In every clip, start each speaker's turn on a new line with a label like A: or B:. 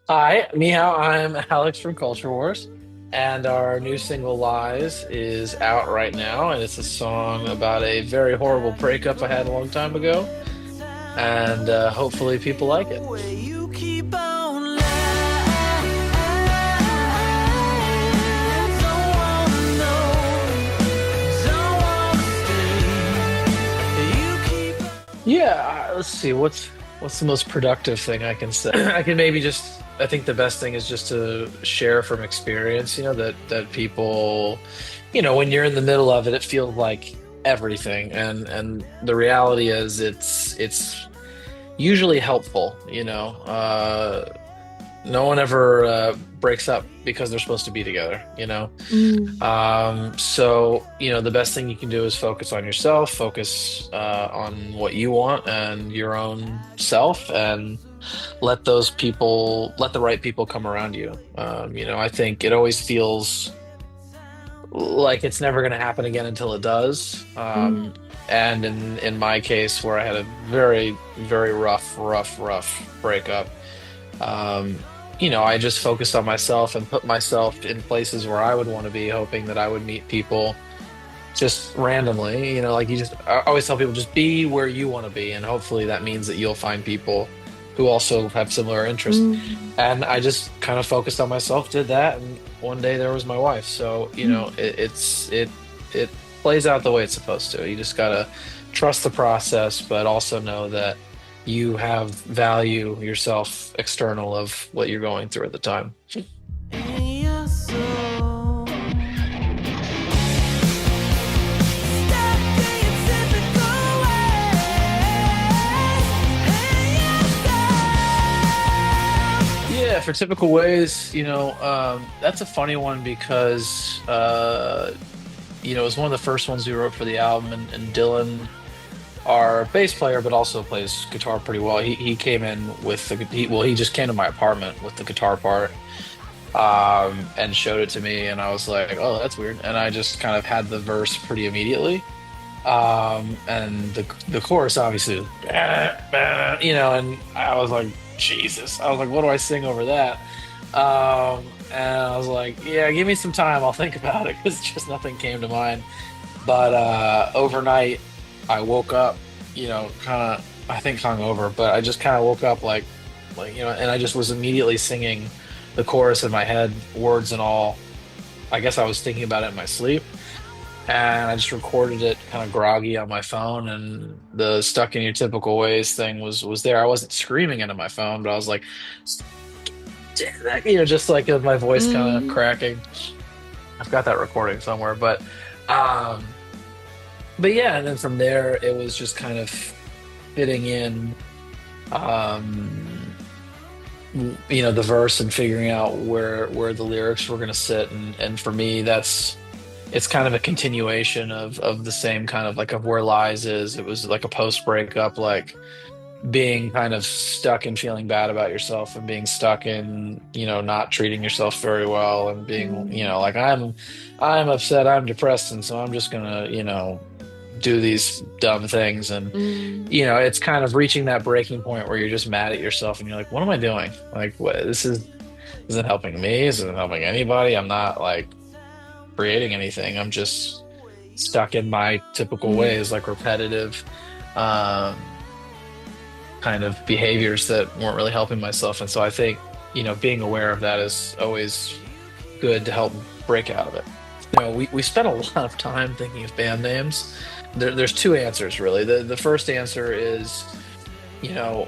A: Hi, ni hao. I'm Alex from Culture Wars, and our new single "Lies" is out right now, and it's a song about a very horrible breakup I had a long time ago, and hopefully people like it.
B: You keep on lying. Don't wanna know, don't wanna stay. You keep
A: Yeah, let's see. What's the most productive thing I can say? I can maybe just. I think the best thing is just to share from experience. That people, when you're in the middle of it, it feels like everything, and the reality is it's usually helpful. No one ever breaks up because they're supposed to be together.
C: Mm,
A: So the best thing you can do is focus on yourself, focus on what you want and your own self, and let the right people come around you. I think it always feels like it's never going to happen again until it does.
C: mm,
A: And in my case, where I had a very, very rough breakup, um, I just focused on myself and put myself in places where I would want to be, hoping that I would meet people just randomly. Like I always tell people, just be where you want to be, and hopefully that means that you'll find people who also have similar interests.
C: mm,
A: And I just kind of focused on myself, did that, and one day there was my wife. So
C: mm.
A: it plays out the way it's supposed to. You just gotta trust the process, but also know that you have value yourself external of what you're going through at the time.
B: in your soul. Stop being typical ways. In your soul.
A: Yeah, for typical ways, that's a funny one because it was one of the first ones we wrote for the album, and Dylan, our bass player, but also plays guitar pretty well. He came in with he just came to my apartment with the guitar part, and showed it to me, and I was like, oh, that's weird, and I just kind of had the verse pretty immediately, and the chorus obviously, and I was like, Jesus, I was like, what do I sing over that? And I was like, yeah, give me some time, I'll think about it, because just nothing came to mind. But overnight, I woke up, kind of, I think hungover, but I just kind of woke up and I just was immediately singing the chorus in my head, words and all. I guess I was thinking about it in my sleep, and I just recorded it kind of groggy on my phone, and the "stuck in your typical ways" thing was there. I wasn't screaming into my phone, but I was like, just like my voice kind of
C: Mm,
A: cracking. I've got that recording somewhere, but yeah, and then from there it was just kind of fitting in, um the verse and figuring out where the lyrics were going to sit, and for me it's kind of a continuation of the same kind of like of where Lies is. It was like a post breakup, like being kind of stuck and feeling bad about yourself, and being stuck in not treating yourself very well, and being
C: mm,
A: like, I'm upset, I'm depressed, and so I'm just gonna do these dumb things. And
C: mm,
A: it's kind of reaching that breaking point where you're just mad at yourself, and you're like, what am I doing? Like, what, this isn't helping me, isn't helping anybody. I'm not like creating anything. I'm just stuck in my typical
C: mm,
A: ways, like repetitive, um kind of behaviors that weren't really helping myself. And so I think, being aware of that is always good to help break out of it. We spent a lot of time thinking of band names. There's two answers really. The first answer is,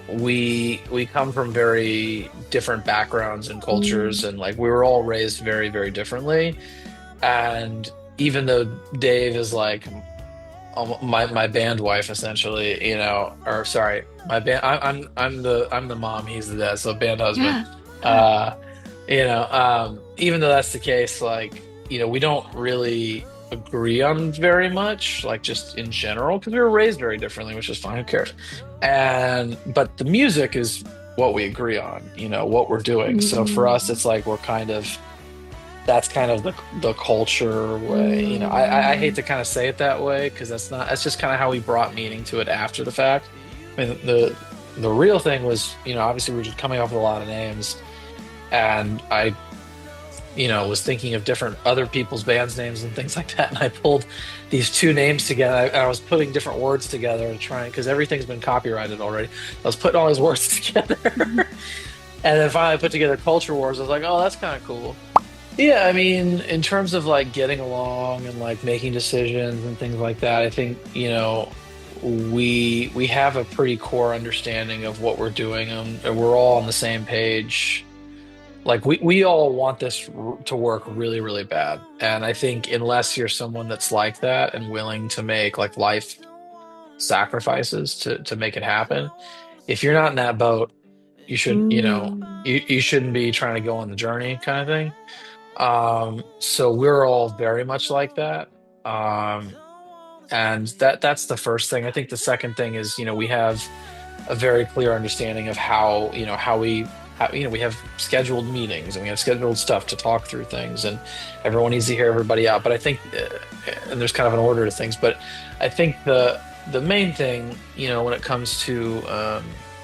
A: we come from very different backgrounds and cultures,
C: mm.
A: and like we were all raised very, very differently. And even though Dave is like my band wife essentially, or sorry, my band, I'm the mom, he's the dad, so band husband.
C: Yeah, yeah.
A: uh Even though that's the case, like, we don't really agree on very much, like just in general, because we were raised very differently, which is fine, who cares? And but the music is what we agree on, what we're doing. So for us,
C: Mm,
A: it's like we're kind of that's kind of the culture way. I hate
C: mm,
A: to kind of say it that way, because that's just kind of how we brought meaning to it after the fact. I mean, the real thing was, obviously we were just coming up with a lot of names, and I was thinking of different other people's bands names and things like that. And I pulled these two names together. I was putting different words together and trying, because everything's been copyrighted already. I was putting all these words together. And then finally I put together Culture Wars. I was like, oh, that's kind of cool. Yeah, I mean, in terms of like getting along and like making decisions and things like that, I think, we have a pretty core understanding of what we're doing, and we're all on the same page. Like we all want this to work really, really bad. And I think unless you're someone that's like that and willing to make like life sacrifices to make it happen, if you're not in that boat, you should, you shouldn't be trying to go on the journey kind of thing. So we're all very much like that. And that's the first thing. I think the second thing is, we have a very clear understanding of we have scheduled meetings and we have scheduled stuff to talk through things, and everyone needs to hear everybody out. But I think, and there's kind of an order to things, but I think the main thing, when it comes to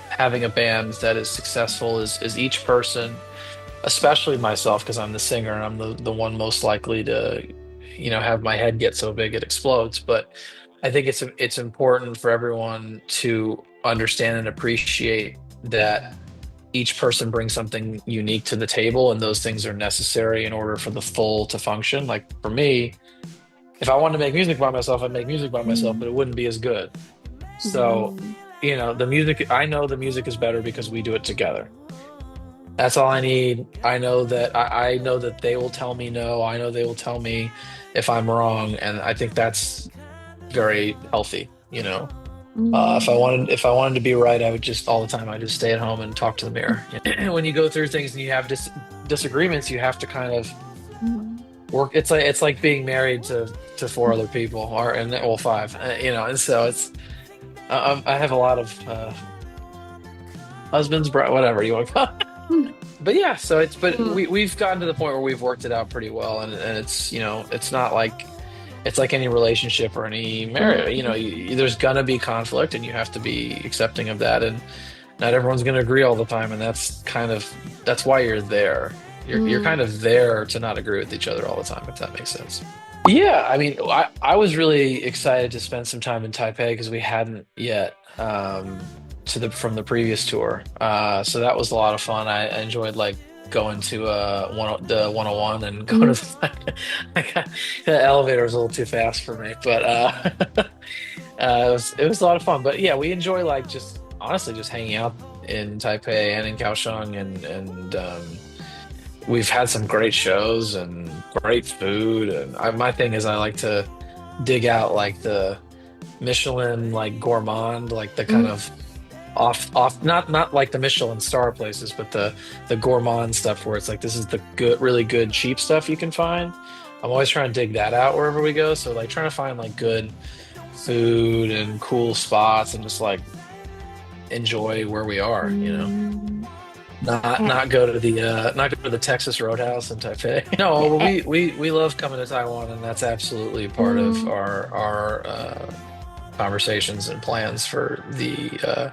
A: having a band that is successful is each person, especially myself, because I'm the singer and I'm the one most likely to, have my head get so big it explodes. But I think it's important for everyone to understand and appreciate that each person brings something unique to the table, and those things are necessary in order for the full to function. Like for me, if I wanted to make music by myself, I'd make music by myself, but it wouldn't be as good. So, I know the music is better because we do it together. That's all I need. I know that I know that they will tell me no. I know they will tell me if I'm wrong, and I think that's very healthy. If I wanted to be right, I would just all the time. I just stay at home and talk to the mirror. When you go through things and you have disagreements, you have to kind of work. It's like being married to four other people, or five. And so it's. I have a lot of husbands, whatever you want to call it. But yeah, so we've gotten to the point where we've worked it out pretty well, and it's it's not like. It's like any relationship or any marriage, there's gonna be conflict, and you have to be accepting of that. And not everyone's gonna agree all the time, and that's why you're there. You're kind of there to not agree with each other all the time, if that makes sense. Yeah, I mean, I was really excited to spend some time in Taipei because we hadn't yet from the previous tour. So that was a lot of fun. I enjoyed like going to the 101 and going to the elevator was a little too fast for me, but it was a lot of fun. But yeah, we enjoy like just honestly just hanging out in Taipei and in Kaohsiung, and we've had some great shows and great food. And my thing is I like to dig out like the Michelin like gourmand, like the kind of off not like the Michelin star places, but the gourmand stuff where it's like this is the really good cheap stuff you can find. I'm always trying to dig that out wherever we go. So like trying to find like good food and cool spots and just like enjoy where we are, not go to the Texas Roadhouse in Taipei. No, we love coming to Taiwan, and that's absolutely part of our conversations and plans for the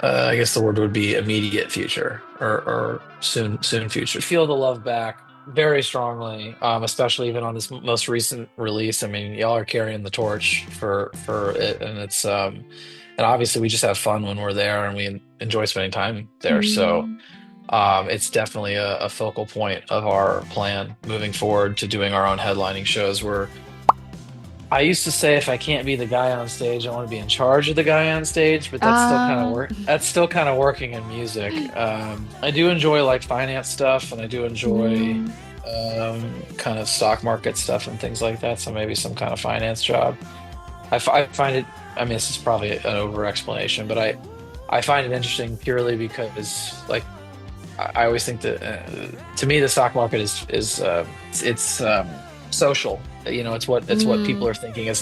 A: I guess the word would be immediate future or soon future. Feel the love back very strongly, especially even on this most recent release. I mean, y'all are carrying the torch for it, and it's and obviously we just have fun when we're there, and we enjoy spending time there. So it's definitely a focal point of our plan moving forward to doing our own headlining shows. I used to say if I can't be the guy on stage, I want to be in charge of the guy on stage, but that's still kind of work. That's still kind of working in music. I do enjoy like finance stuff, and I do enjoy kind of stock market stuff and things like that. So maybe some kind of finance job. I find it. I mean, this is probably an over explanation, but I find it interesting purely because like I always think that to me the stock market is it's social. It's what people are thinking. It's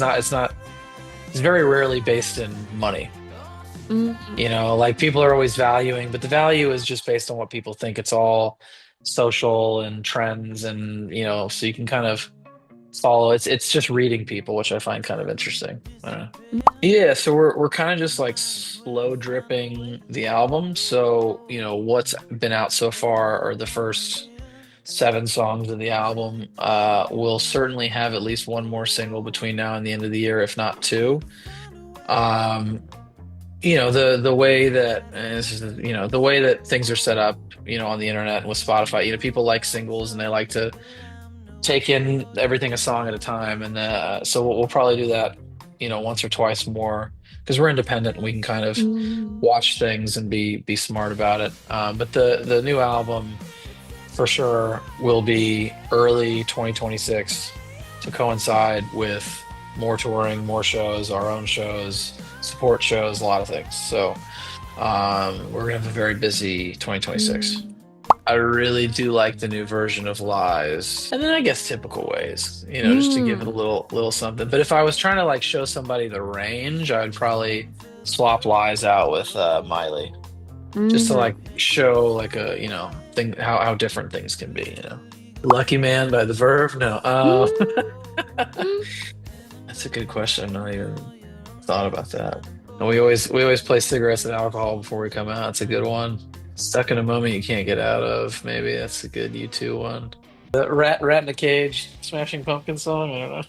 A: very rarely based in money. Like people are always valuing, but the value is just based on what people think. It's all social and trends, and so you can kind of follow. It's just reading people, which I find kind of interesting. I don't know. Yeah, so we're kind of just like slow dripping the album. So, what's been out so far are the first 7 songs of the album. We'll certainly have at least one more single between now and the end of the year, if not two. Um, the way that the way that things are set up, on the internet and with Spotify, people like singles and they like to take in everything a song at a time, and so we'll probably do that, once or twice more because we're independent and we can kind of watch things and be smart about it. But the new album for sure will be early 2026 to coincide with more touring, more shows, our own shows, support shows, a lot of things. So we're gonna have a very busy 2026. I really do like the new version of Lies. And then I guess Typical Ways, just to give it a little something. But if I was trying to like show somebody the range, I'd probably swap Lies out with Miley. Just to like show like a, thing how different things can be. Lucky Man by The Verve? No. That's a good question. I not even thought about that. And we always play Cigarettes and Alcohol before we come out. It's a good one. Stuck in a Moment You Can't Get Out Of. Maybe that's a good U2 one. The Rat in a Cage, Smashing Pumpkin song. I don't know.